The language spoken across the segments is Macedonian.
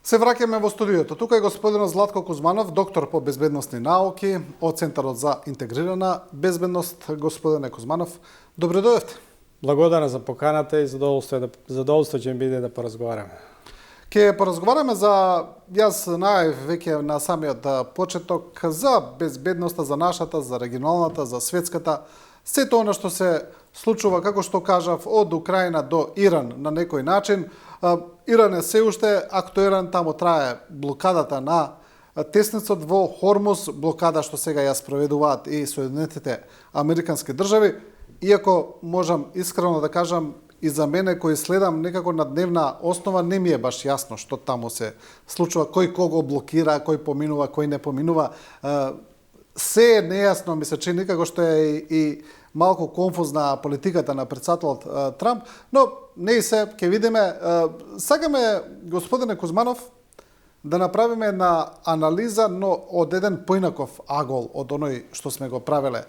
Се враќаме во студиото. Тука е господинот Златко Кузманов, доктор по безбедносни науки од Центарот за интегрирана безбедност. Господине Кузманов, добре дојдовте. Благодарам за поканата и задоволство ќе ми биде да поразговараме. Ке поразговараме за, јас најав веќе на самиот почеток, за безбедноста, за нашата, за регионалната, за светската, сето она што се случува, како што кажав, од Украина до Иран на некој начин. Иран е се уште актуелен, таму трае блокадата на тесницот во Хормуз, блокада што сега ја спроведуваат и Соединетите Американски држави, иако можам искрено да кажам, и за мене кој следам некако на дневна основа, не ми е баш јасно што таму се случува, кој кого блокира, кој поминува, кој не поминува. Се е нејасно, ми се чини, како што е и малку конфузна политиката на председателот Трамп, но не и се, ќе видиме. Сакаме, господине Кузманов, да направиме една анализа, но од еден поинаков агол од оној што сме го правеле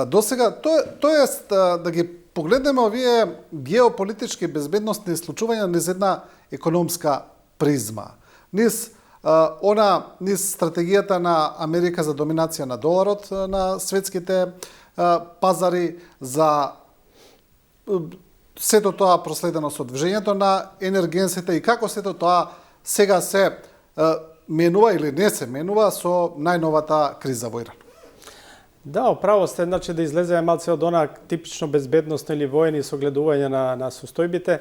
досега, тоест да ги погледнеме овие геополитички безбедносни случувања низ една економска призма. Низ стратегијата на Америка за доминација на доларот на светските пазари, за сето тоа проследено со движењето на енергенсите и како сето тоа сега се менува или не се менува со најновата криза во Иран. Да, управо сте, значи да излеземе малце од она типично безбедносно или воени согледување на состојбите,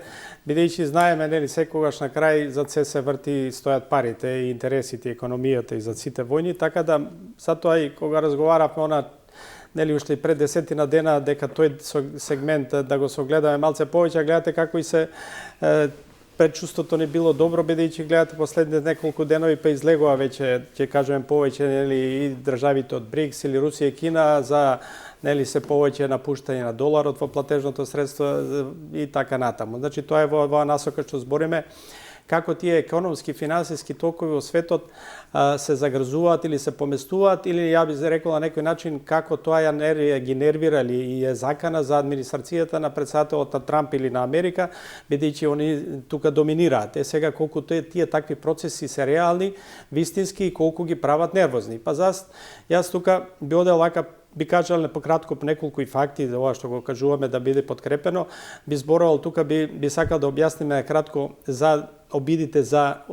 бидејќи знаеме, нели, секогаш на крај за се врти стојат парите и интересите, економијата и за сите војни, така да затоа и кога разговаравме она, нели, уште и пред 10 дена, дека тој сегмент да го согледаме малце повеќе, гледате како и се предчувството не било добро, бидејќи гледате последните неколку денови па излегува веќе, ќе кажеме повеќе, нели, и државите од БРИКС или Русија и Кина за, нели, се повеќе напуштање на доларот во платежното средство и така натаму. Значи тоа е во насока што збориме, како тие економски, финансиски токови во светот се загрзуваат или се поместуваат, или ја би рекол на некој начин како тоа ги нервира или е закана за администрацијата на председателот на Трамп или на Америка, бидејќи они тука доминираат. Сега колку тие такви процеси се реални, вистински и колку ги прават нервозни. Па јас тука би одел вака, би кажал непократко неколку и факти за ова што го кажуваме да биде подкрепено, би зборувал тука, би сакал да објасниме кратко за обидите за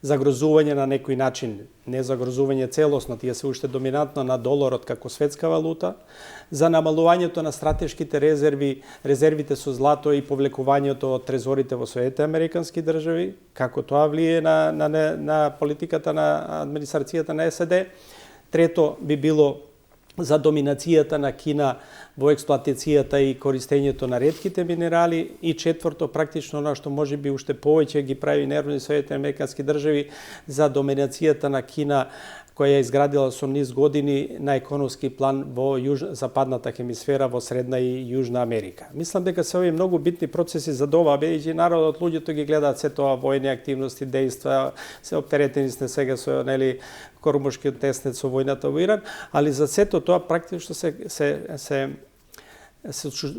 загрозување на некој начин, не загрозување целосно, тие се уште доминантно на доларот како светска валута, за намалувањето на стратешките резервите со злато и повлекувањето од трезорите во Соединетите Американски држави, како тоа влие на политиката на администрацијата на САД. Трето би било за доминацијата на Кина во експлоатацијата и користењето на ретките минерали, и четврто, практично на што може би уште повеќе ги прави нервни Соединетите Американски држави, за доминацијата на Кина која ја изградила со низ години на економски план во западната хемисфера, во Средна и Јужна Америка. Мислам дека се овие многу битни процеси за ова, бидејќи народот, луѓето ги гледаат се тоа војни активности, дејства, се оптеретени сте сега со, нели, Кормушкиот теснет со војната во Иран, али за сето тоа практично се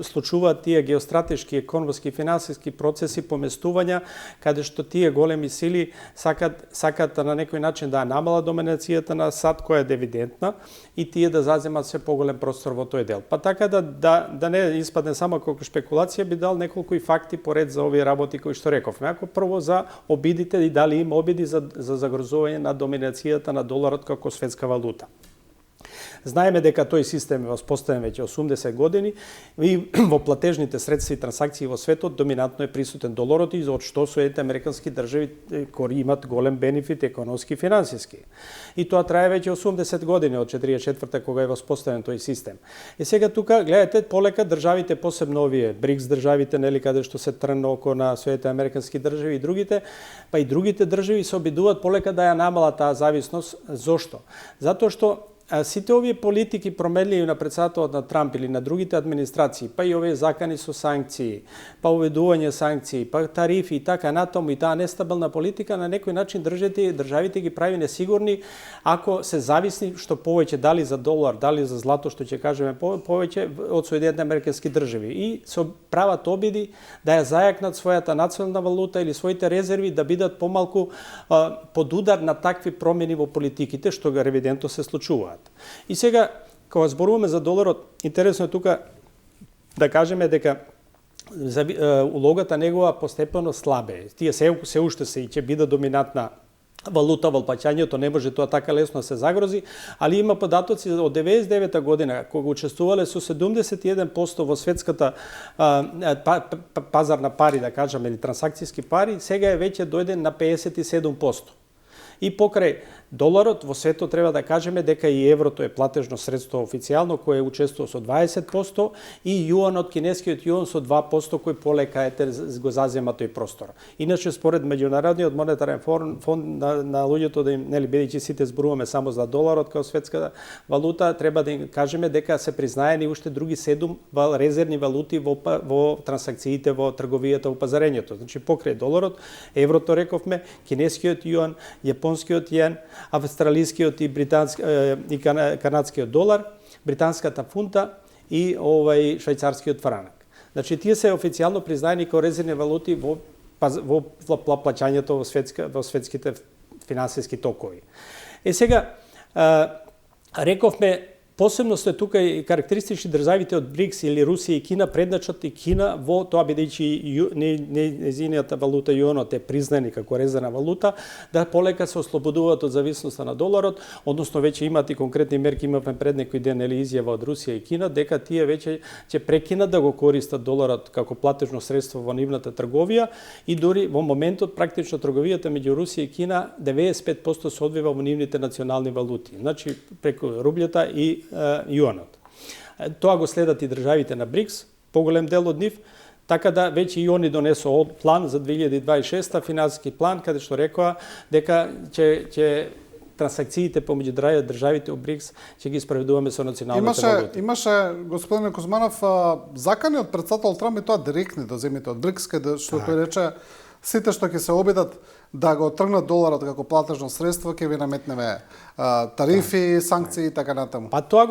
случуваат тие геостратешки, економски, финансиски процеси, поместувања, каде што тие големи сили сакат на некој начин да намала доминацијата на САД, која е евидентна, и тие да заземат се поголем простор во тој дел. Па така да не испадне само како шпекулација, би дал неколку и факти поред за овие работи кои што рековме. Ако прво за обидите и дали има обиди за загрозување на доминацијата на доларот како светска валута. Знаеме дека тој систем е воспоставен веќе 80 години и во платежните средства и трансакции во светот доминантно е присутен доларот, и од што Соединетите Американски држави имат голем бенефит економски и финансиски. И тоа трае веќе 80 години од 44-та кога е воспоставен тој систем. И сега тука гледате полека државите, посебно овие БРИКС државите, нели, каде што се трн око на Соединетите Американски држави и другите, па и другите држави се обидуваат полека да ја намалат таа зависност. Зошто? Затоа што сите овие политики променливи на председателот на Трамп или на другите администрации, па и овие закани со санкции, па уведување санкции, па тарифи и така натаму и таа нестабилна политика на некој начин државите ги прави несигурни ако се зависни што повеќе дали за долар, дали за злато, што ќе кажеме повеќе од Соединетите американски држави и со прават обиди да ја зајакнат својата национална валута или своите резерви да бидат помалку под удар на такви промени во политиките што го евидентно се случуваат. И сега, кога зборуваме за доларот, интересно е тука да кажеме дека улогата негова постепено слабе. Тие се уште се и ќе биде доминантна валута во плаќањето, не може тоа така лесно да се загрози, али има податоци од 99 година, кога учествувале со 71% во светската пазар на пари, да кажеме, или трансакцијски пари, сега е веќе дојден на 57%. И покрај доларот во светот треба да кажеме дека и еврото е платежно средство официјално кое учествува со 20% и јуанот, кинескиот јуан со 2% кој полека го зазема тој простор. Иначе според меѓународниот монетарен фонд на луѓето да им, нели, бидејќи сите зборуваме само за доларот како светска валута, треба да им кажеме дека се признаени уште други 7 резервни валути во трансакциите во трговијата во пазарењето. Значи покрај доларот, еврото рековме, кинескиот јуан, јапонскиот јен, австралискиот и и канадскиот долар, британската фунта и швајцарскиот франак. Значи тие се официјално признаени како резервни валути во плаќањето во светските финансиски токови. Сега рековме посебно се тука и карактеристични државите од БРИКС или Русија и Кина предначат и Кина во тоа бидејќи нејзинината валута јуанот е признани како резервна валута, да полека се ослободуваат од зависноста на доларот, односно веќе имаат и конкретни мерки, имавме пред некој ден или изјава од Русија и Кина дека тие веќе ќе прекинат да го користат доларот како платежно средство во нивната трговија и дури во моментот практично трговијата меѓу Русија и Кина 95% се одвива во нивните национални валути, значи преку рублјата и јуанот. Тоа го следат и државите на БРИКС, поголем дел од нив, така да веќе и они донесоа план за 2026 финансиски план, каде што рекоа дека ќе трансакциите помеѓу државите од БРИКС ќе ги спроведуваме со националните валути. Имаше господин Кузманов закани од председател Трамп и тоа директни да земите од БРИКС, каде што тој рече сите што ќе се обидат да го тргнат доларот како платежно средство, ќе ви наметнеме тарифи, санкции и така натаму. Па тоа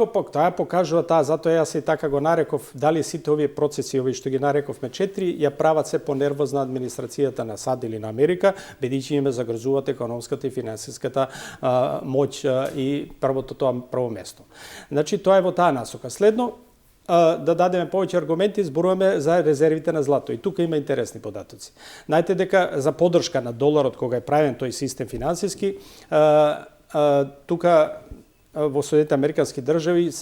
покажува затоа јас и така го нареков, дали сите овие процеси, овие што ги нарековме 4, ја прават се понервозна администрацијата на САД или на Америка, бидејќи им загрозуваат економската и финансиската моќ и прво место. Значи тоа е во таа насока. Следно, да дадеме повеќе аргументи, зборуваме за резервите на злато. И тука има интересни податоци. Знаете дека за поддршка на доларот кога е правен тој систем финансиски, тука во Соединетите американски држави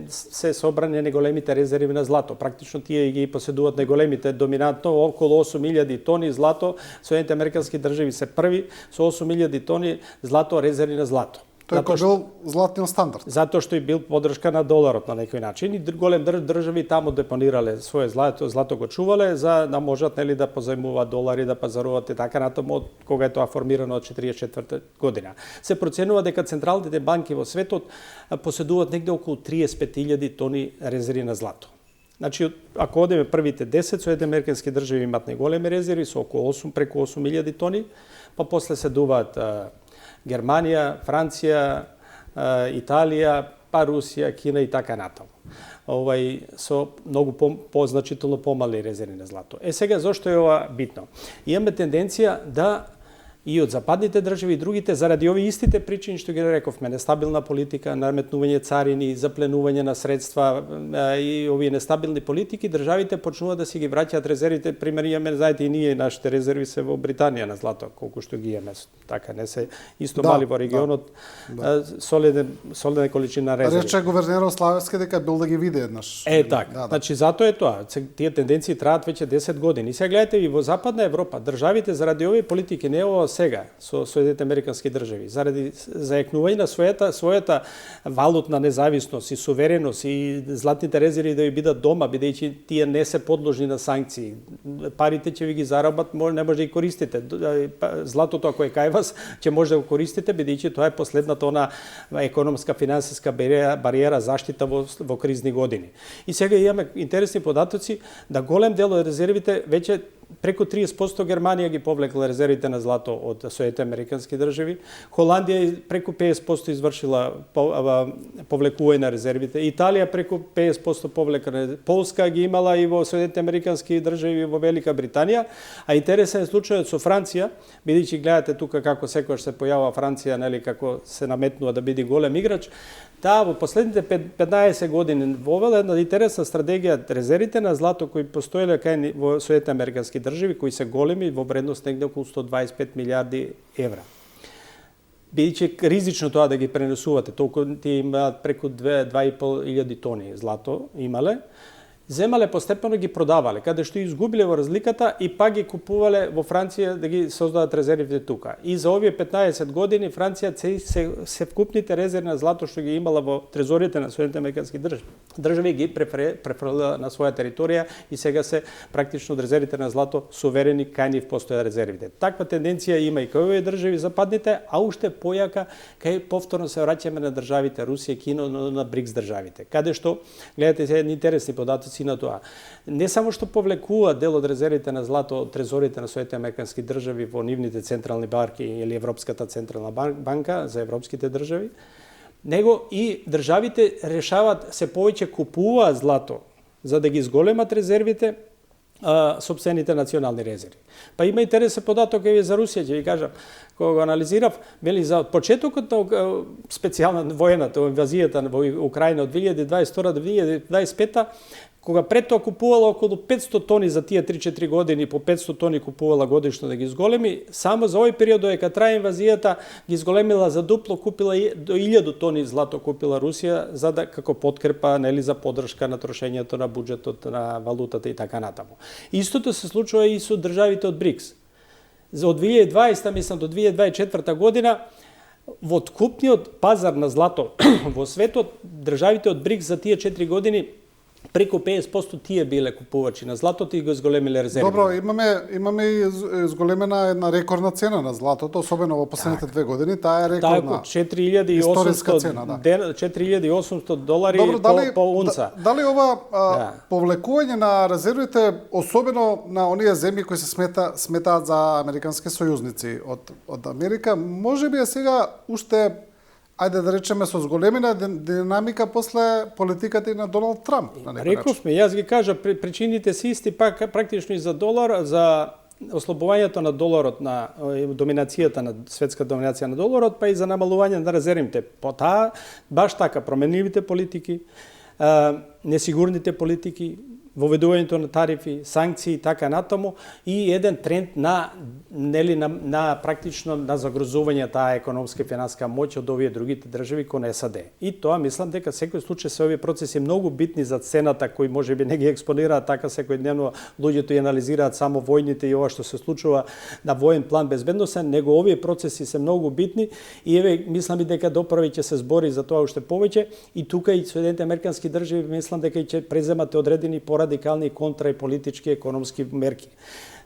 се собрани неголемите резерви на злато. Практично тие ги поседуваат неголемите, доминантно околу 8.000 тони злато. Соединетите американски држави се први со 8.000 тони злато, резерви на злато. Тој бил златниот стандард. Затоа што и бил поддршка на доларот на некој начин и голем држави таму депонирале свое злато го чувале за да можат, нели, да позајмуваат долари, да пазаруваат и така натаму од кога е тоа формирано од 44 година. Се проценува дека централните банки во светот поседуваат негде околу 35.000 тони резерви на злато. Значи, ако одеме првите 10, Соединетите американски држави имаат најголеми резерви со околу преку 8.000 тони, па после следуваат Германија, Франција, Италија, па Русија, Кина и така натаму. Со многу позначително помали резерви на злато. Сега, зошто е ова битно? Имаме тенденција да и од западните држави и другите, заради овие истите причини што ги рековме, нестабилна политика, наметнување царини, запленување на средства и овие нестабилни политики, државите почнуваат да си ги враќаат резервите. Пример имаме, знаете, и ние нашите резерви се во Британија на злато, колку што ги имаме, така не се исто мали во регионот, солидна количина резерви. Рече гувернерот Славевски дека бил да ги види еднаш. Така. Значи затоа е тоа. Тие тенденции траат веќе 10 години. И сега гледате и во Западна Европа, државите заради овие политики, не ова сега со Соединетите Американски држави, заради заекнување на својата валутна независност и сувереност и златните резерви да ви бидат дома, бидејќи тие не се подложни на санкции. Парите ќе ви ги зарабат, не може да ги користите. Златото ако е кај вас, ќе може да го користите, бидејќи тоа е последната она економска финансиска бариера заштита во кризни години. И сега имаме интересни податоци да голем дел од резервите веќе преку 30% Германија ги повлекла резервите на злато од Соединетите Американски држави. Холандија преку 50% извршила повлекување на резервите. Италија преку 50% повлекла. Полска ги имала и во Соединетите Американски држави и во Велика Британија. А интересен е случајот со Франција, бидејќи гледате тука како секогаш се појавува Франција, нели, како се наметнува да биде голем играч. Таа во последните 15 години вовела една интересна стратегија резервите на злато кои постоеле кај во Соединетите Американски држави, кои се големи во вредност негде околу 125 милиарди евра. Бидејќи ризично тоа да ги пренесувате, толку тие имаат преку 2.500 тони злато имале, земале постепено ги продавале, каде што изгубиле во разликата и пак ги купувале во Франција да ги создадат резервите тука. И за овие 15 години Франција се вкупните резерви на злато што ги имала во трезориите на Соединетите Американски држави ги префрлила на своја територија и сега се практично од резервите на злато суверени кај нив постојат резервите. Таква тенденција има и кај овие држави западните, а уште појака кај повторно се враќаме на државите Русија, Кина, на БРИКС државите. Каде што гледате се интересни податоци на тоа. Не само што повлекува дел од резервите на злато од трезорите на Соединетите Американски држави во нивните централни банки или Европската централна банка за европските држави, него и државите решават се повеќе купуваат злато за да ги зголемат резервите, сопствените национални резерви. Па има интересен податок и за Русија, ќе ви кажам, кога го анализирав, вели за почетокот на специјална воената инвазијата во Украина од 2022 до 2025, кога пред тоа купувала околу 500 тони за тие 3-4 години, по 500 тони купувала годишно да ги зголеми, само за овој период дека трае инвазијата ги зголемила за дупло, купила до 1000 тони злато купила Русија за да како подкрепа, нели, за поддршка на трошењето на буџетот, на валутата и така натаму. Истото се случува и со државите од БРИКС. Од 2020, мислам, до 2024 година, во откупниот пазар на злато во светот, државите од БРИКС за тие 4 години преку 50% тие биле купувачи на златото и го зголемиле резерви. Добро, имаме и зголемена една рекордна цена на златото, особено во последните 2 години, таа е рекордна. Така, 4800 цена, да. $4.800 Добро, по унца. Дали ова повлекување на резервите, особено на оние земји кои се сметаат за американски сојузници од Америка, може би е сега уште, ајде да речеме, со зголемена динамика после политиката и на Доналд Трамп. Рековме, јас ги кажа, причините се исти практично и за долар, за ослабувањето на доларот, на доминацијата на светска доминација на доларот, па и за намалување на резервите. По таа, баш така, променливите политики, несигурните политики, воведувањето на тарифи, санкции и така натаму и еден тренд на практично на загрозување таа економска и финансиска моќ од овие другите држави кон САД. И тоа мислам дека секој случај се овие процеси многу битни за цената кои можеби не ги експонираат така секојдневно луѓето и анализираат само војните и ова што се случува на воен план безбедносен, него овие процеси се многу битни и еве мислам и дека доправи ќе се збори за тоа уште повеќе и тука и Соединетите Американски држави мислам дека ќе преземат одредени радикални контра и политички и економски мерки.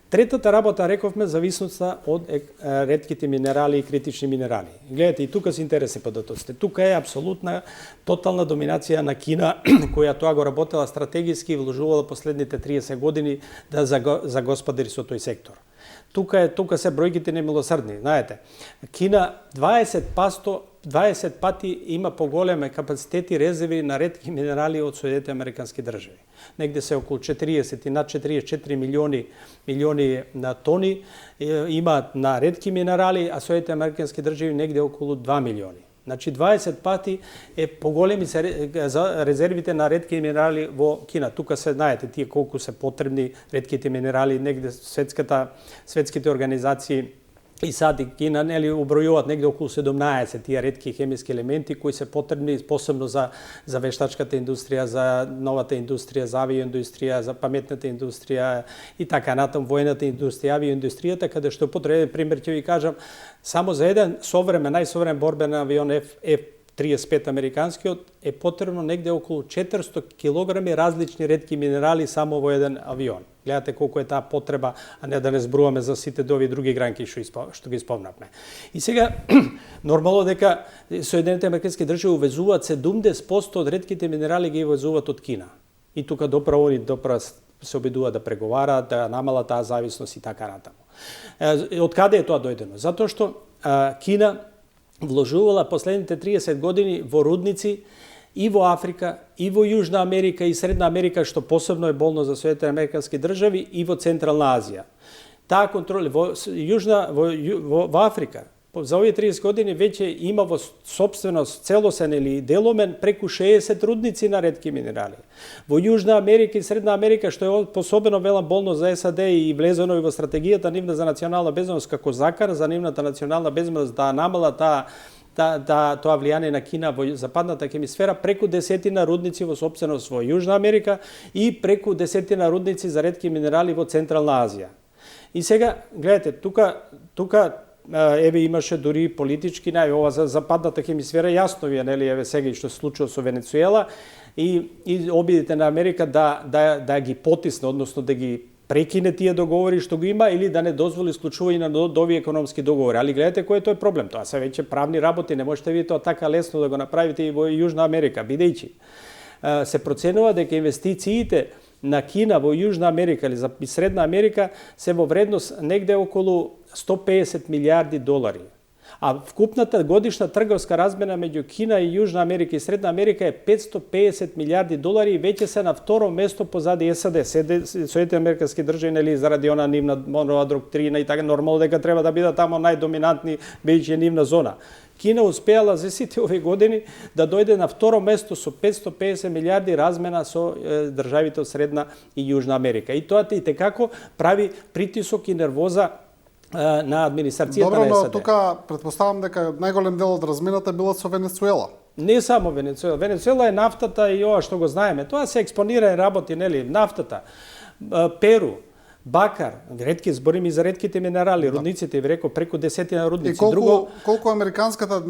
Третата работа, рековме, зависноста од ретките минерали и критични минерали. Гледате, и тука се интересни податоците. Тука е апсолутна, тотална доминација на Кина, која тоа го работела стратегиски и вложувала последните 30 години да загосподари со тој сектор. Тука се бројките немилосрдни, знаете. Кина 20 пати има поголеми капацитети резерви на ретки минерали од Соединетите Американски држави. Негде се околу 40 и над 44 милиони на тони имаат на ретки минерали, а Соединетите Американски држави негде околу 2 милиони. Значи 20 пати е поголеми за резервите на ретки минерали во Кина. Тука се знаете тие колку се потребни ретките минерали, негде светските организации И сад и Кина убројуваат негде околу 17 тие ретки хемиски елементи кои се потребни посебно за вештачката индустрија, за новата индустрија, за авиоиндустрија, за паметната индустрија и така натаму, војната индустрија, авиоиндустријата, каде што потребен пример ќе ви кажам, само за еден најсовремен борбен авион F-35 американскиот е потребно негде околу 400 килограми различни ретки минерали само во еден авион. Гледате колку е таа потреба, а не да не зборуваме за сите дови други гранки што ги спомнавме. И сега, нормално дека Соединетите американски држави увезуваат 70% од ретките минерали ги увезуваат од Кина. И тука доправо се обидуваат да преговараат, да намалат таа зависност и така натаму. Од каде е тоа дојдено? Затоа што Кина вложувала последните 30 години во рудници и во Африка, и во Јужна Америка и Средна Америка, што посебно е болно за Соединетите американски држави, и во Централна Азија. Таа контрола во Африка за овие 30 години веќе има во сопственост целосен или деломен преку 60 рудници на ретки минерали. Во Јужна Америка и Средна Америка, што е посебно велам болно за САД и влезено и во стратегијата нивна за национална безбедност како закар за нивната национална безбедност да намала тоа влијание на Кина во западната хемисфера преку десетина рудници во сопственост во Јужна Америка и преку десетина рудници за ретки минерали во Централна Азија. И сега, гледате, тука еве имаше дури политички ова за западната хемисфера, јасно ви е, нели, еве сега и што се случува со Венецуела и обидите на Америка да ги потисне, односно да ги прекине тие договори што го има или да не дозволи склучување на нови економски договори. Али гледате кој е тој проблем. Тоа се веќе правни работи, не можете ви тоа така лесно да го направите и во Јужна Америка, бидејќи се проценува дека инвестициите на Кина во Јужна Америка или за Средна Америка се во вредност негде околу 150 милиарди долари. А вкупната годишна трговска размена меѓу Кина и Јужна Америка и Средна Америка е 550 милиарди долари и веќе се на второ место позади САД. Соединетите американски држави, нели, заради она нивна Монрова доктрина и така, нормално дека треба да бидат тамо најдоминантни бидејќи е нивна зона. Кина успеала за сите овие години да дојде на второ место со 550 милиарди размена со државите од Средна и Јужна Америка. И тоа и текако прави притисок и нервоза на администрацијата на САД. Добро, но тука претпоставам дека најголем дел од размената била со Венецуела. Не само Венецуела. Венецуела е нафтата и ова што го знаеме. Тоа се експонира и работи, нели, нафтата. Перу, бакар, ретки зборим и за ретките минерали, рудниците, ви реков преку десетина рудници. И колку американската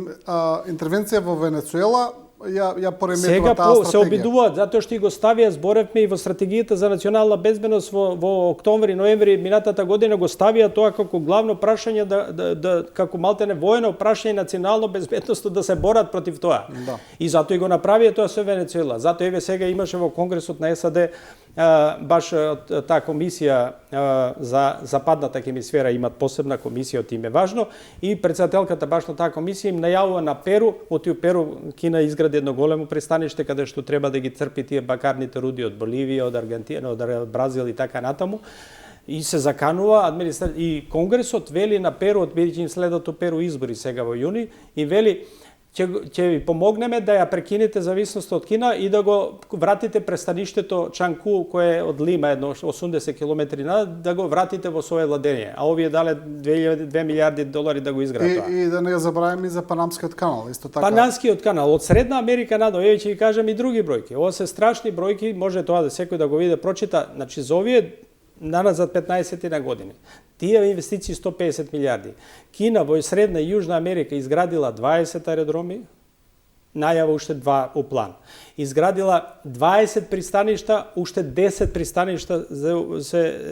интервенција во Венецуела ја пореметува таа стратегија. Сега се обидуваат, затоа што и го ставија, зборевме и во стратегијата за национална безбедност во октомври, ноември минатата година го ставија тоа како главно прашање како малтене воено прашање национално безбедност да се борат против тоа. Да. И затоа и го направија тоа со Венецуела. Затоа еве сега имаше во Конгресот на САД баш таа комисија за западната хемисфера, имат посебна комисија, од име важно, и председателката баш на таа комисија им најавува на Перу, оти Перу Кина изгради едно големо пристаниште каде што треба да ги црпи тие бакарните руди од Боливија, од Аргентина, од Бразил и така натаму. И се заканува и Конгресот вели на Перу, бидејќи им следат у Перу избори сега во јуни, и вели ќе ви помогнеме да ја прекинете зависноста од Кина и да го вратите пристаништето Чанку, кое е од Лима, едно 80 километри да го вратите во свое владење. А овие дале 2 милиарди долари да го изградат тоа. И да не забраваме и за Панамскиот канал, исто така. Панамскиот канал од Средна Америка надо, еве ќе ви кажам и други бројки. Ова се страшни бројки, може тоа да секој да го види, прочита. Значи за овие наназад 15 на години. Тие инвестиции 150 милиарди. Кина во Средна и Јужна Америка изградила 20 аеродроми, најава уште 2 у план. Изградила 20 пристаништа, уште 10 пристаништа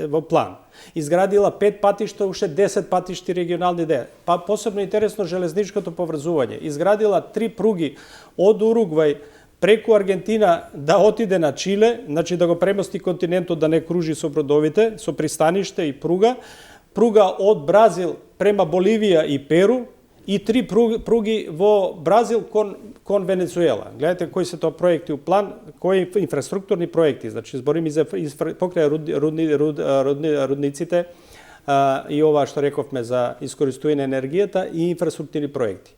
во план. Изградила 5 патишта, уште 10 патишти регионални деја. Посебно интересно железничкото поврзување. Изградила 3 пруги од Уругвај преку Аргентина да отиде на Чиле, значи да го премости континентот, да не кружи со бродовите, со пристаниште и пруга од Бразил према Боливија и Перу и 3 пруги во Бразил кон Венецуела. Гледате кои се тоа проекти у план, кои инфраструктурни проекти, значи зборим и за покрај рудниците и ова што рековме за искористување на енергијата и инфраструктурни проекти.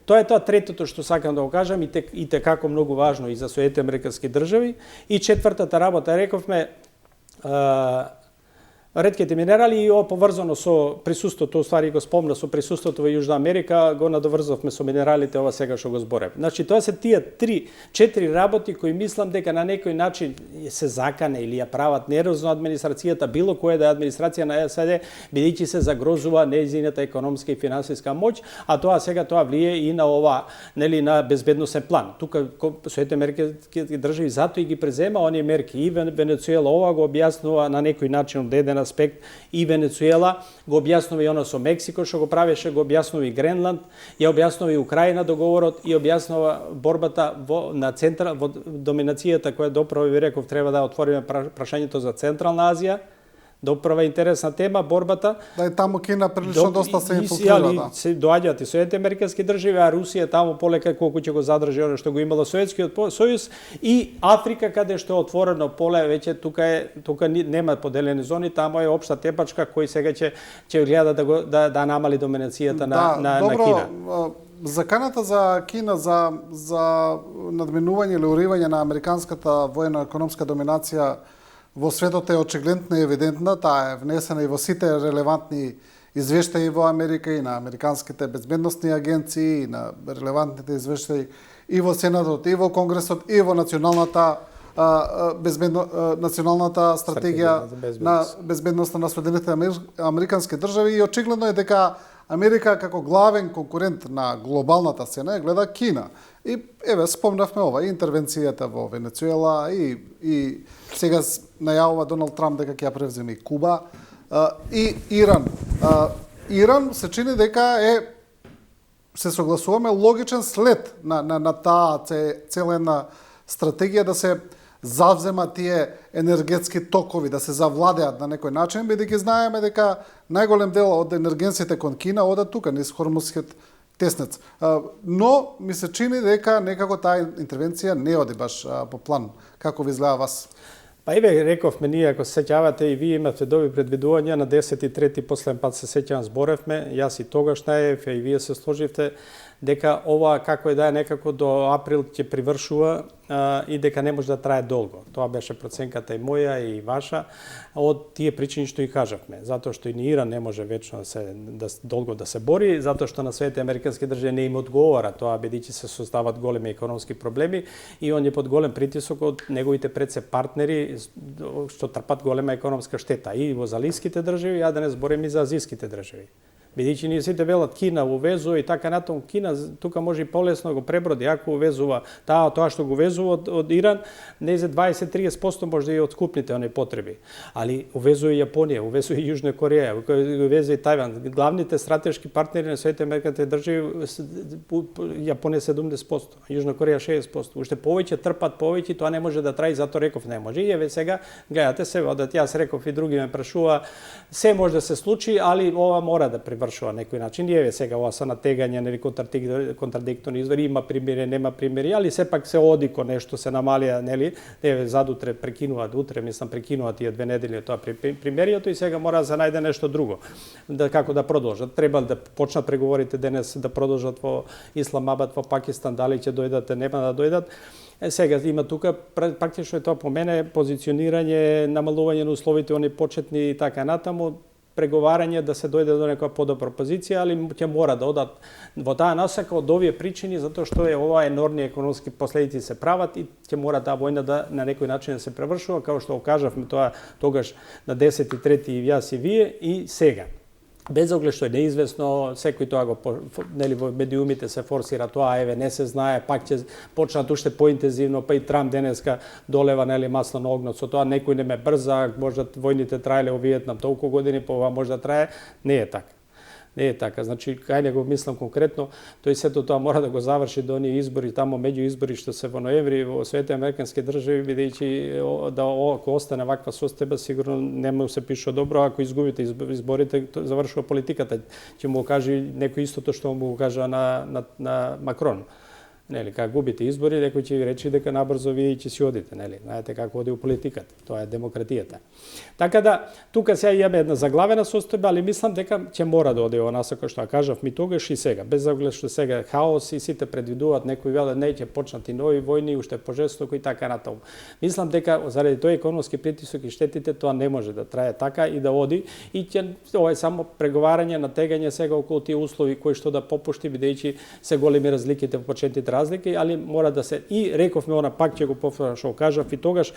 Тоа е тоа третото што сакам да го кажам и како многу важно и за Соединетите американски држави. И четвртата работа, рековме, Ретките минерали и поврзано со присуството, ствари го спомна, со присуството во Јужна Америка, го надоврзавме со минералите, ова сега што го зборев. Значи, тоа се тие 3-4 работи кои мислам дека на некој начин се закане или ја прават нервозно администрацијата, било која да е администрација на САД, бидејќи се загрозува нејзината економска и финансиска моќ, а тоа сега тоа влие и на ова, нели, на безбедносен план. Тука Соединетите американски држави затоа и ги презема оние мерки. И Венецуела ова го објаснува на некој начин од еден аспект, и Венецуела го објаснува и оно со Мексико што го правеше, го објаснува и Гренланд, ја објаснува и Украина договорот, и објаснува борбата во доминацијата која доправо ви реков треба да отвориме прашањето за Централна Азија. Доправа интересна тема, борбата. Да, и таму Кина прилично доста се инфилтрира. Се доаѓаат и Соединетите американски држави, а Русија таму полека колку ќе го задржи оно што го имало Советскиот сојуз, и Африка каде што е отворено поле, веќе тука нема поделени зони, таму е општа тепачка кој сега ќе гледа да намали доминацијата на Кина. Заканата за Кина за надминување или уривање на американската воено-економска доминација во светот е очигледна и евидентна, таа е внесена и во сите релевантни извештаи во Америка и на американските безбедносни агенции, и на релевантните извештаи и во Сенатот, и во Конгресот, и во националната стратегија на безбедноста на Соединетите американски држави, и очигледно е дека Америка како главен конкурент на глобалната сцена гледа Кина. И еве спомнавме ова, интервенцијата во Венецуела, и сега најавува Доналд Трамп дека ќе ја превземе и Куба, и Иран. Иран се чини дека се согласуваме, логичен след на таа целена стратегија да се завземат тие енергетски токови, да се завладеат на некој начин, бидејќи знаеме дека најголем дел од енергенците кон Кина одат тука низ Хормузскиот теснец. Но ми се чини дека некако таа интервенција не оди баш по план. Како ви изгледа вас? Па еве рековме ние, ако се сеќавате и вие имате добри предвидувања, на 10.3. последен пат се сеќавам зборевме, јас и тогаш наев, и вие се сложивте дека ова како е да е некако до април ќе привршува и дека не може да трае долго. Тоа беше проценката и моја и ваша од тие причини што и кажавме, затоа што и ни Иран не може вечно долго да се бори, затоа што на Соединетите американски држави не им одговара тоа, бидејќи се создаваат големи економски проблеми и он е под голем притисок од неговите предсе партнери што трпат голема економска штета и во залиските држави, а да не зборим и за азиските држави. Бидејќи ние сите велат Кина увезува и така натаму, Кина тука може и полесно го преброди, ако увезува тоа што го увезува од Иран, не за 20-30% може да ја откупните оние потреби. Али увезува и Јапонија, увезува и Јужна Кореја, увезува и Тајван. Главните стратешки партнери на Соединетите американски држави, Јапонија 70%, Јужна Кореја 60%. Уште повеќе трпат повеќе, тоа не може да трае, затоа реков не може. И еве сега гледате се, одат јас реков и други ме прашува, се може да се случи, али ова мора да вршува некој начин. И еве сега ова са натегања, нели контрадикторни извори, има примери, нема примери, али сепак се оди ко нешто, се намалија, нели, еве задутре прекинуваат, утре мислам прекинуваат тие 2 недели тоа примеријето и сега мора да се најде нешто друго. Како да продолжат? Треба да почнат преговорите денес да продолжат во Исламабад, во Пакистан, дали ќе дојдат, нема да дојдат. Сега има тука практично е тоа по мене позиционирање, намалување на условите они почетни и така натаму, преговарање да се дојде до некоја подобра позиција, али ќе мора да одат во таа насока од овие причини, затоа што ова енормни економски последици се прават и ќе мора таа војна да на некој начин да се превршува, како што кажавме тоа тогаш на 10.3. и јас и вие и сега. Без оглед што е неизвестно, секој тоа го, нели, во медиумите се форсира тоа, еве не се знае, пак ќе почнат уште поинтензивно, па и Трамп денеска долева, нели, масло на огнот со тоа, некој не ме брза, може војните траеле во Виетнам толку години, па ова може да трае, не е така. Не е така. Значи, кај не го мислам конкретно, тој сето тоа мора да го заврши до оние избори, тамо меѓу избори што се во ноември во Соединетите американски држави, бидејќи да ако остане ваква состојба, сигурно нема се пишува добро, ако изгубите изборите, завршува политиката. Ќе му кажи некој истото што му кажа на Макрон. Нели, кога губите избори, некој ќе ви рече дека набрзо вие ќе си одите, нели? Знаете како оди у политиката. Тоа е демократијата. Така да тука сега имаме една заглавена состојба, али мислам дека ќе мора да оди ова насока што кажав ми тогаш и сега, без оглед што сега е хаос и сите предвидуваат, некои велат не ќе почнат и нови војни, уште пожестоко и така натаму. Мислам дека заради тој економски притисок и штетите тоа не може да трае така и да оди и ова е само преговарање, натегање сега околу тие услови кои што да попушти бидејќи се големи разликите во почетните разлики, али мора да се и рековме она пак ќе го повторам што кажав и тогаш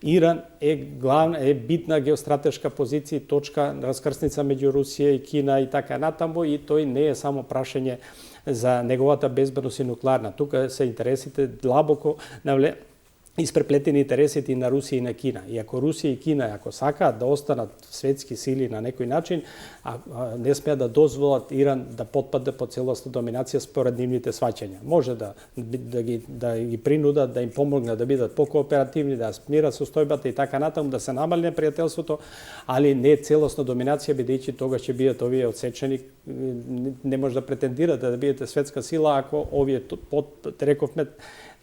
Иран е битна геостратешка позиција, точка раскрсница меѓу Русија и Кина и така натаму и тој не е само прашање за неговата безбедност и нуклеарна. Тука се интересите длабоко испреплетени интересите и на Русија и на Кина. И ако Русија и Кина, ако сакаат да останат светски сили на некој начин, не смеат да дозволат Иран да потпадне под целосна доминација според нивните сваќања. Може да ги принудат, да им помогнат да бидат покооперативни, да смират состојбата и така натаму, да се намали непријателството, али не целосна доминација, бидејќи тогаш ќе бидат овие отсечени, не може да претендирате да бидете светска сила ако овие рековме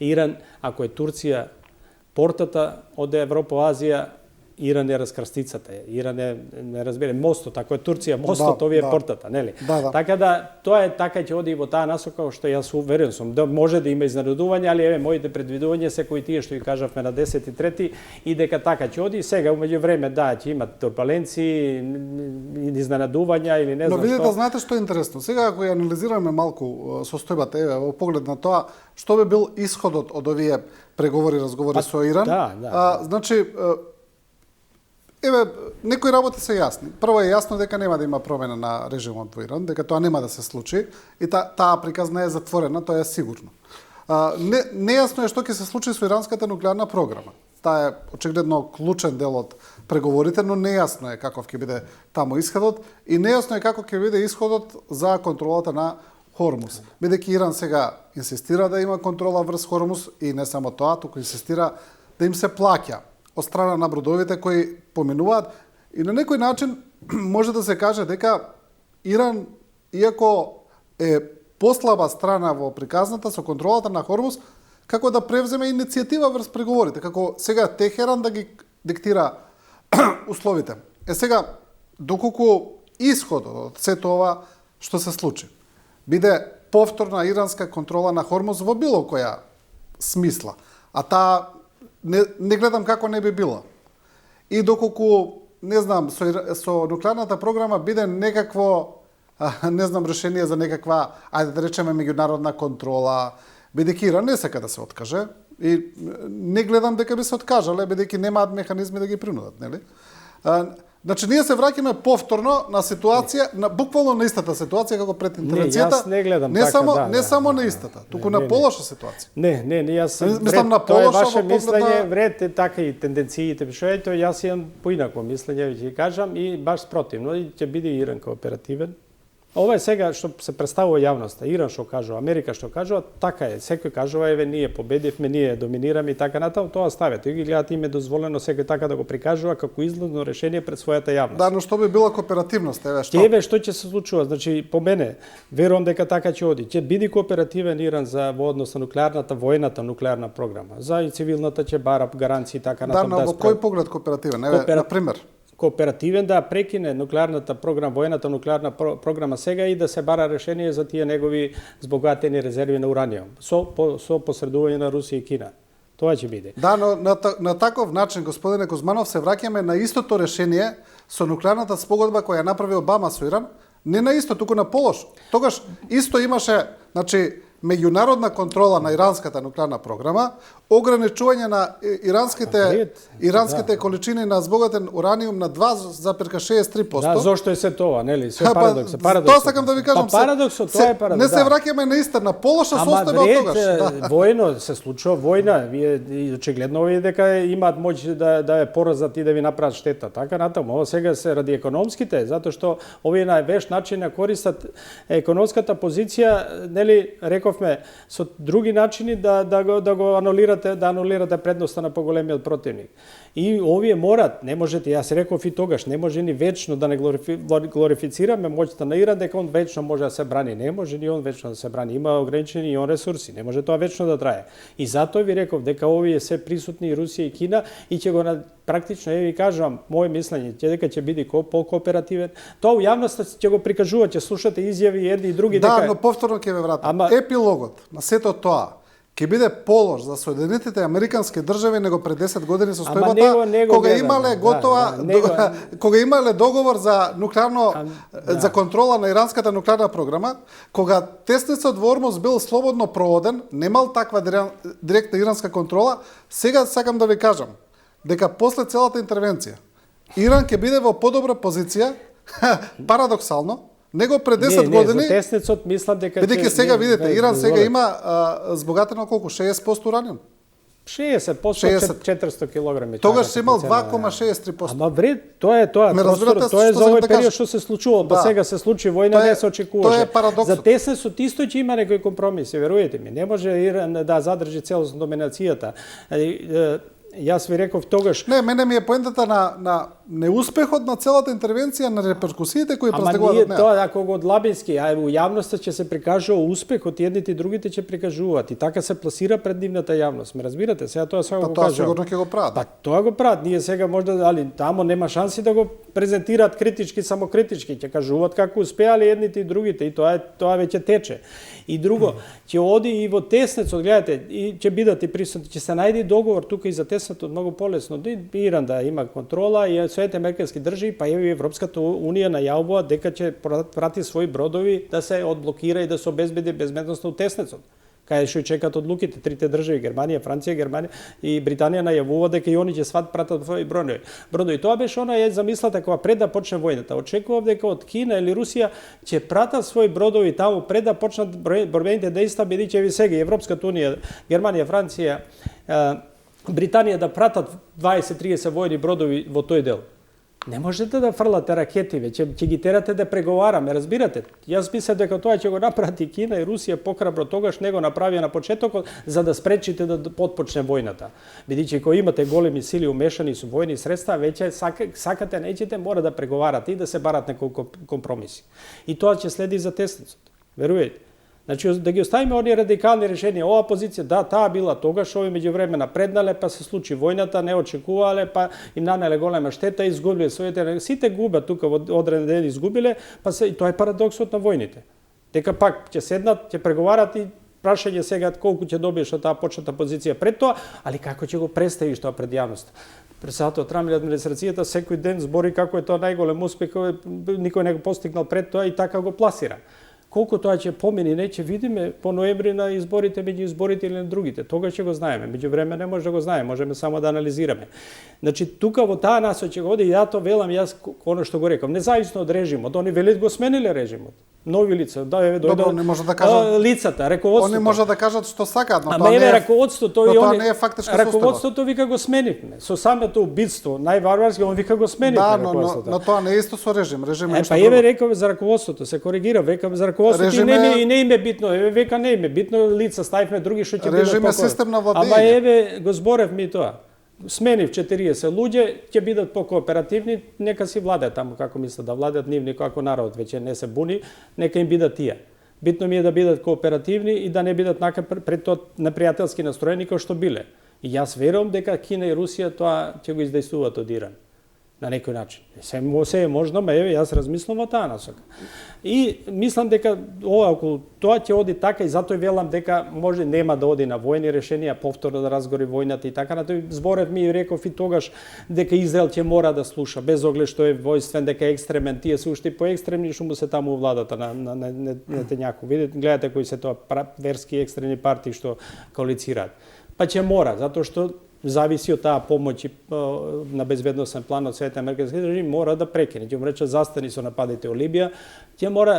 Иран, ако е Турција портата од Европа, Азија, Иран е раскрстицата. Иран е, не разбере, мостот, ако е Турција мостот, овие е портата, нели? Така да, тоа е така ќе оди и во таа насока, што јас уверен сум, да може да има изненадување, али еве моите предвидувања се кои тие што ги кажавме на 10.3 и дека така ќе оди. Сега умеѓу време ќе има турбуленции, изненадувања или не знам што. Но видите, знаете што е интересно. Сега ако ја анализираме малку состојбата, еве во поглед на тоа, што би бил исходот од овие преговори, разговори со Иран? Значи, еве, некои работи се јасни. Прво е јасно дека нема да има промена на режимот во Иран, дека тоа нема да се случи и таа приказна е затворена, тоа е сигурно. Нејасно е што ќе се случи со иранската нуклеарна програма. Таа е очигледно клучен дел од преговорите, но нејасно е каков ќе биде таму исходот и нејасно е како ќе биде исходот за контролата на Хормуз. Бидејќи Иран сега инсистира да има контрола врз Хормуз и не само тоа, туку инсистира да им се плаќа од страна на бродовите кои поминуваат и на некој начин може да се каже дека Иран, иако е послаба страна во приказната со контролата на Хормуз, како да превземе иницијатива врз преговорите, како сега Техеран да ги диктира условите. Сега, доколку исходот од сето ова што се случи, биде повторна иранска контрола на Хормуз во било која смисла, а таа не гледам како не би била. И доколку, не знам, со нуклеарната програма биде некакво, не знам, решение за некаква, ајде да речеме, меѓународна контрола, бидејќи Иран не сака да се откаже, и не гледам дека би се откажале, бидејќи немаат механизми да ги принудат, нели? Значи, ние се враќаме повторно на ситуација, буквално на истата ситуација како пред интервенцијата. Не, јас не гледам така, не само на истата, туку на полоша ситуација. Не, јас мислам на полоша тоа е ваше во мислење, вред е така и тенденциите, што јас имам поинако мислење, ќе кажам, и баш спротивно, и ќе биде Иран кооперативен. Ова е сега што се представува јавноста. Иран што кажува, Америка што кажува, така е. Секој кажува, еве, ние победивме, ние доминираме и така натаму, тоа ставете. И ги гледате, им е дозволено секој така да го прикажува како излазно решение пред својата јавност. Да, но што би била кооперативност, еве што? Еве што ќе се случува, значи по мене, верувам дека така ќе оди. Ќе биде кооперативен Иран за во однос на нуклеарната, воената нуклеарна програма. За и цивилната ќе бара гаранции така натаму. Да, но во кој поглед кооперативен? Еве, на пример. Кооперативен да прекине нуклеарната програма, воената нуклеарна програма сега и да се бара решение за тие негови збогатени резерви на ураниум со посредување на Русија и Кина. Тоа ќе биде. Да, но на таков начин, господине Кузманов, се враќаме на истото решение со нуклеарната спогодба која направи Обама со Иран, не на исто, туку на полош. Тогаш исто имаше, значи, меѓународна контрола на иранската нуклеарна програма, ограничување на иранските количини на збогатен ураниум на 2,63%. Да, зошто е се тоа, нели? Се парадокс. Тоа сакам да ви кажам. Парадоксот, тоа е парадокс. Не се враќаме на иста, на полоша состојба од тогаш. Војно се случува војна, вие очигледно овие дека имаат моќ да ја поразат и да ви направат штета, така натаму. Ова сега се ради економските, затоа што овие на веш начин користат економската позиција, нели, рековме со други начини да го анулирате предноста на поголемиот противник. И овие морат, не можете, јас реков и тогаш, не може ни вечно да не глорифицираме моќта на Иран дека он вечно може да се брани. Не може ни он вечно да се брани. Има ограничени и он ресурси, не може тоа вечно да трае. И затоа ви реков дека овие се присутни и Русија и Кина и ќе го практично, ви кажувам, моје мислење, дека ќе биде покооперативен. Тоа у јавноста ќе го прикажува, ќе слушате изјави едни и други дека... Да, но повторно ќе ве вратам. Епилогот на сето тоа ќе биде полож за Соединетите Американски држави него пред 10 години со стојбата, кога имале готова, кога имале договор за нуклеарно за контрола на иранската нуклеарна програма, кога тесницот во Ормуз бил слободно проводен, немал таква директна иранска контрола. Сега сакам да ви кажам дека после целата интервенција Иран ќе биде во подобра позиција, парадоксално, него пред 10 години. За тесницот мислам дека бидејќи сега видите, Иран сега има збогатено колку 60% ураниум. 60% 400 килограми. Тогаш се имал 2,63%. Ама вред, тоа е тоа за овој период што се случува, па сега се случи војна, не се очекуваше. Тоа е парадоксот. За тесницот исто ќе има некои компромиси, верујете ми. Не може Иран да задржи целосно доминацијата. Јас ви реков тогаш... Не, мене ми е поентата на неуспехот на целата интервенција, на реперкусиите кои преследуваат од неа. Тоа, ако го од Лабински, а у јавноста ќе се прикажува успехот, едните и другите ќе прикажуваат. И така се пласира пред нивната јавност. Ме разбирате? Сега тоа сега го кажувам. Тоа сигурно ќе го прават. Па тоа го прават. Ние сега можда, али тамо нема шанси да го презентираат критички, само критички. Ќе кажуваат како успеале едните и другите. И тоа веќе тече. И друго, ќе оди и во тесницот, гледате, и ќе бидат и присутни, ќе се најде договор тука и за тесницот многу полесно. Иран да има контрола и Соединетите Американски држави, па и Европската унија најавува дека ќе прати своји бродови да се одблокира и да се обезбеди безбедност на тесницот. Кај што чекат одлуките, трите држави, Германија, Франција, Германија и Британија најавува дека и они ќе пратат своји бродови. Тоа беше она замислата кога пред да почне војната. Очекував дека од Кина или Русија ќе пратат своји бродови таму пред да почнат борбените дејства, бидејќи ви сега Европската унија, Германија, Франција, Британија да пратат 20-30 војни бродови во тој дел. Не можете да фрлате ракети, ќе ги терате да преговараме, разбирате? Јас мислам дека тоа ќе го направи Кина и Русија покрабро, тогаш не го направија на почетокот за да спречите да потпочне војната. Бидејќи кога имате големи сили умешани со војни средства, веќе сакате неќете мора да преговарате и да се барат неколку компромиси. И тоа ќе следи за тесницот. Верујете. Значи, да ги оставиме оние радикални решенија, ова позиција, да, таа била тогаш, ови меѓувреме напреднале, па се случи војната, не очекувале, па им нанеле голема штета, изгубиле своите, сите губат тука во одреден ден изгубиле, па и тоа е парадоксот на војните. Дека пак ќе седнат, ќе преговарат и прашање сега колку ќе добиеш од таа почната позиција пред тоа, али како ќе го представиш тоа пред јавноста. Председател Трамп или администрацијата секој ден збори како е тоа најголем успех, никој не го постигнал пред тоа и така го пласира. Колку тоа ќе помини, не ќе видиме по ноември на изборите, меѓу изборите или на другите. Тогаш ќе го знаеме. Меѓувреме не може да го знаеме, можеме само да анализираме. Значи, тука во таа насока ќе го оди, ја тоа велам, јас оно што го рекам, независно од режимот, они велат го смениле режимот. Нови лица, Добро, не може да кажат лицата, раководството. Они може да кажат што сакаат, но тоа не е раководството и они не е фактички состав. Раководството вика го сменивме. Со самото убиство, најварварски, он вика го сменивме. Да, но тоа не е исто со режим. Режим е нешто друго. Па рекаме за раководството, се коригира, векаме за раководството и не им е битно, века не им е битно, лица ставивме други што ќе бидат режим е систем на владење. Ама го зборевме и тоа. Сменив 40 луѓе, ќе бидат покооперативни, нека си владеат таму како мислат да владеат, нив никој ако народ веќе не се буни, нека им бидат тие. Битно ми е да бидат кооперативни и да не бидат пред тоа непријателски настроени како што биле. И јас верувам дека Кина и Русија тоа ќе го издејствуваат од Иран. На некој начин. Се е можно, ма еве јас размислам во таа насока. И мислам дека околу тоа ќе оди така и затоа велам дека може нема да оди на војни решенија, повторно да разгори војната и така. На тој зборев ми реков и тогаш дека Израел ќе мора да слуша, без оглед што е војствен, дека е екстремен, тие се уште поекстремни што му се таму владата на Нетањаху. Видите, гледате кои се тоа верски екстремни партии што коалицираат. Па ќе мора, затоа што зависи од таа помоќ на безбедносен план од Северните американски држави, мора да прекине. Ќе му рече застани со нападите во Либија, ќе мора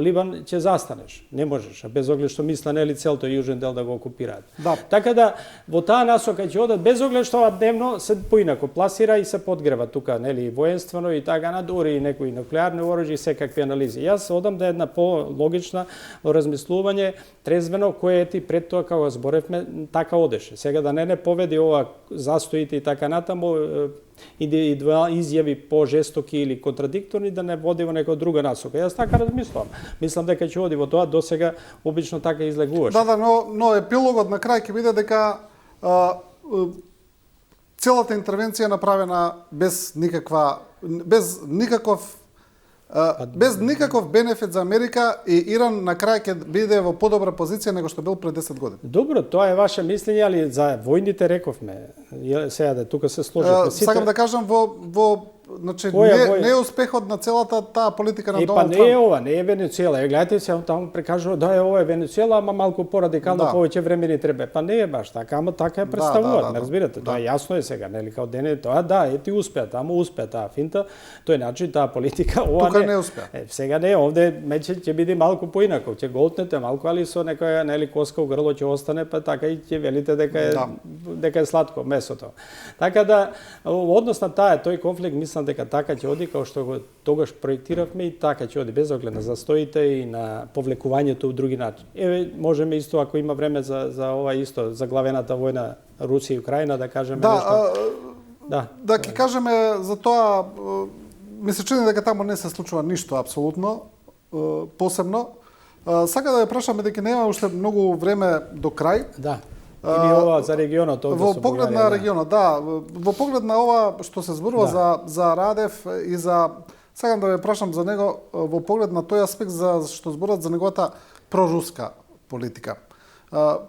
Ливан ќе застанеш. Не можеш, без оглед што мисла нели целото јужен дел да го окупираат. Да. Така да во таа насока ќе одат без оглед што дневно се поинако пласира и се подгрева тука нели военствено и така надори и некои нуклеарни оружји и секакви анализи. Јас одам да една по-логична размислување, трезвено, кое ти пред тоа како зборевме така одеше. Сега да не поведи ова застоите и така натаму индивидуални изјави по-жестоки или контрадикторни да не води во некоја друга насока. Јас така размислувам. Мислам дека ќе оди во тоа, досега обично така излегуваше. Да, но епилогот на крај ќе биде дека целата интервенција е направена без никаков бенефит за Америка и Иран на крај ќе биде во подобра позиција него што бил пред 10 години. Добро, тоа е ваше мислење, али за војните рековме. Сега да тука се сложиме сите. Сакам да кажам значи не е успехот на целата таа политика на Доналд Трамп. Не е ова, не е Венецуела. Гледате се таму прикажува да е ова е Венецуела, ама малку порадикално повеќе време ни треба. Па не е баш така, ама така е представуваат, ме разбирате. Тоа јасно е сега, нели као дене тоа ети успеа, таму успеа таа финта, тој начин таа политика, ова тука не успеа. Сега не, овде меќе ќе биде малку поинако, ќе голтнете малку, али со некоја нели коска у грло ќе остане, па така и ќе велите дека е сладко месото. Така да однос на тој конфликт мислам дека така ќе оди како што го тогаш проектиравме и така ќе оди без оглед на застоите и на повлекувањето во други начини. Еве можеме исто ако има време за ова исто заглавената војна Русија и Украина да кажеме нешто. Да ќе кажеме за тоа, ми се чини дека таму не се случува ништо апсолутно посебно. Сака да ја прашаме дека нема уште многу време до крај. Да. Или ова за регионот овде во поглед на регионот, да, во поглед на ова што се зборува за Радев и за сакам да ве прашам за него во поглед на тој аспект за што зборат за неговата проруска политика.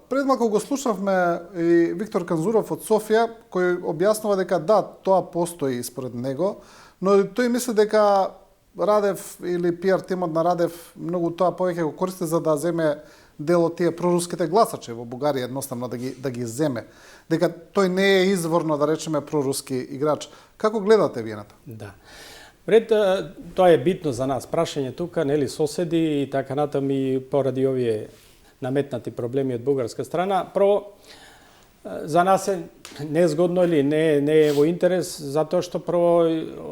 Пред малку го слушавме и Виктор Канзуров од Софија кој објаснува дека да, тоа постои според него, но тој мисли дека Радев или пиар тимот на Радев многу тоа повеќе го користи за да земе дел од тие проруските гласачи во Бугарија едноставно да ги земе. Дека тој не е изворно, да речеме, проруски играч. Како гледате вие на тоа? Да. Пред тоа е битно за нас. Прашање тука, нели соседи и така натаму и поради овие наметнати проблеми од бугарска страна. Прво, за нас е незгодно или не е во интерес, затоа што прво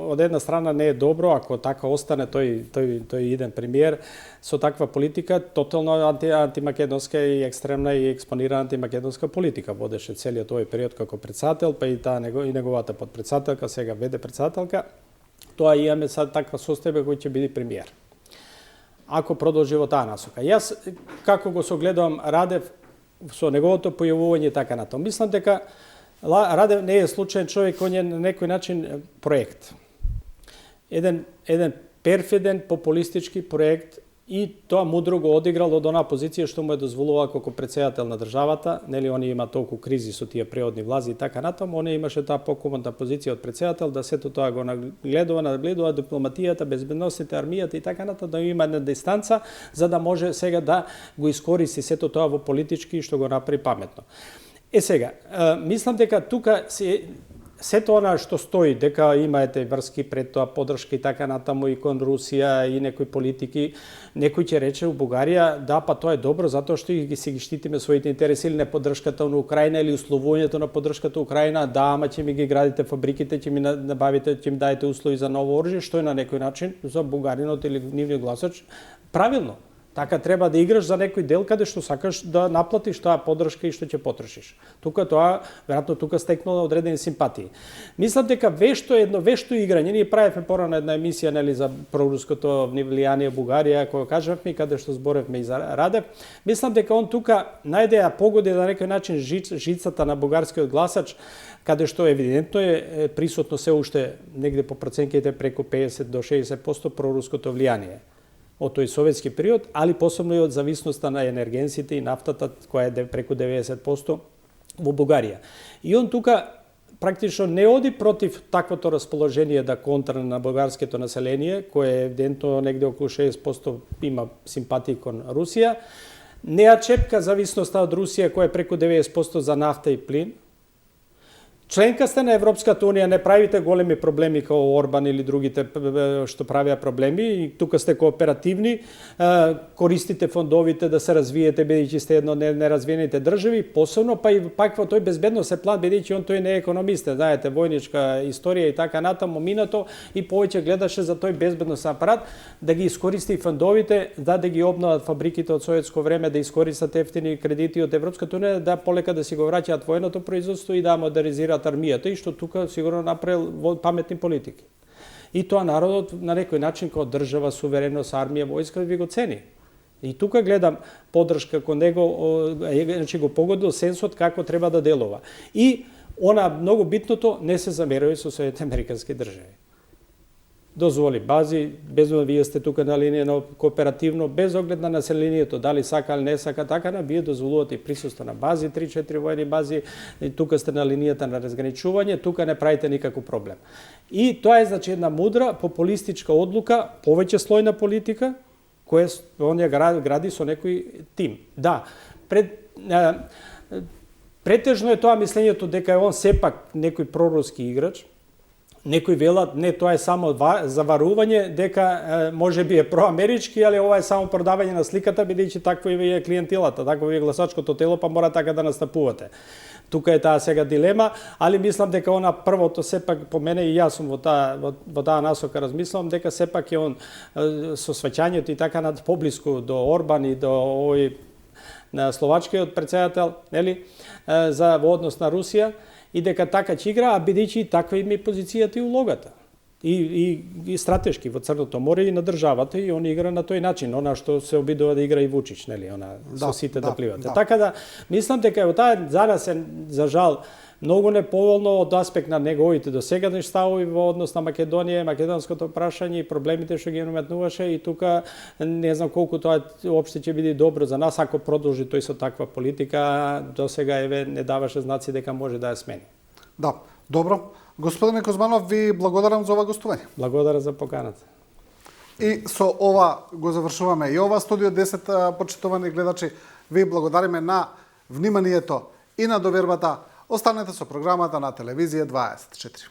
од една страна не е добро ако така остане тој иден премиер со таква политика, тотално антимакедонска и екстремна и експонирана антимакедонска политика водеше целиот овој период како председател, па и неговата подпредседателка, сега веде председателка. Тоа имаме сад таква состојба кој ќе биде премиер. Ако продолжи во таа насока. Јас како го согледувам Радев со неговото појавување и така натаму. Мислам дека Радев не е случаен човек, кој е на некој начин проект. Еден перфиден популистички проект и тоа мудро го одиграл од онаа позиција што му е дозволува како председател на државата, нели они има толку кризи со тие преодни влази и така натаму, он имаше таа покомандна позиција од председател да сето тоа го нагледува дипломатијата, безбедноста, армијата и така натаму, да има една дистанца за да може сега да го искористи сето тоа во политички што го направи паметно. Сега, мислам дека тука сето она што стои, дека имаете врски пред тоа, подршка и така натаму и кон Русија и некои политики, некој ќе рече у Бугарија, да, па тоа е добро, затоа што ги штитиме своите интереси или не поддршката на Украина или условувањето на поддршката Украина, да, ама ќе ми ги градите фабриките, ќе ми набавите, ќе ми даете услови за ново оружје, што е на некој начин за бугаринот или нивниот гласач правилно. Така треба да играш за некој дел каде што сакаш да наплатиш таа поддршка и што ќе потрошиш. Тука тоа, веројатно тука стекнало одредени симпатии. Мислам дека вешто играње, ние правевме порано една емисија нели за проруското влијание Бугарија, која кажавме каде што зборевме и за Радев. Мислам дека он тука најде ја погоди на некој начин жицата на бугарскиот гласач, каде што евидентно е присутно се уште негде по проценките преку 50 до 60% проруското влијание од тој советски период, али посебно и од зависноста на енергенсите и нафтата, која е преку 90% во Бугарија. И он тука практично не оди против таквото расположение да контра на бугарското население, кое е евидентно негде околу 60% има симпатии кон Русија, не ја чепка зависноста од Русија, која е преку 90% за нафта и плин, Членка сте на Европската унија, не правите големи проблеми како Орбан или другите што правеа проблеми, и тука сте кооперативни, користите фондовите да се развиете, бидејќи сте едно неразвиените држави, посебно па и пак во тој безбедносен план, бидејќи он тој не е економист, знаете, војничка историја и така натаму минато, и повеќе гледаше за тој безбедносен апарат да ги искористи фондовите, да ги обноват фабриките од советско време, да искористат ефтини кредити од Европската унија, да полека да си го враќаат военото производство и да модернизираат армијата, и што тука сигурно направил паметни политики. И тоа народот на некој начин како држава, сувереност, армија, војска ви го цени. И тука гледам поддршка кон него, значи го погодил сенсот како треба да делува. И она многу битното, не се замерува со Соединетите Американски држави. Дозволи бази, без да вие сте тука на линија на кооперативно, без оглед на населението, дали сака или не сака, така на вие дозволувате и присуство на бази, 3-4 војни бази, и тука сте на линијата на разграничување, тука не правите никаков проблем. И тоа е значи една мудра популистичка одлука, повеќе слојна политика, која он ја гради со некој тим. Да, претежно е тоа мислењето дека он сепак некој проруски играч. Некои велат, не, тоа е само заварување, дека може би е проамерички, али ова е само продавање на сликата, бидејќи такво е клиентилата, такво е гласачкото тело, па мора така да настапувате. Тука е таа сега дилема, али мислам дека она првото сепак по мене, и јас сум во таа насока размислам, дека сепак е он со сваќањето и така над поблиску до Орбан и до овој на словачкиот претседател, нели, за во однос на Русија, и дека така ќе игра, а бидејќи таква им е позицијата и улогата. И стратешки во Црното море и на државата, и он игра на тој начин, она што се обидува да игра и Вучич, нели, она со сите да пливате. Да. Така да мислам дека во таа за нас е за жал многу неповолно од аспект на неговите досегашни ставови во однос на Македонија, македонското прашање и проблемите што ги наметнуваше, и тука не знам колку тоа уопште ќе биде добро за нас ако продолжи тој со таква политика, досега еве не даваше знаци дека може да ја смени. Да, добро. Господине Кузманов, ви благодарам за ова гостување. Благодарам за поканата. И со ова го завршуваме и ова Студио 10, почитувани гледачи. Ви благодариме на вниманието и на довербата. Останете со програмата на Телевизија 24.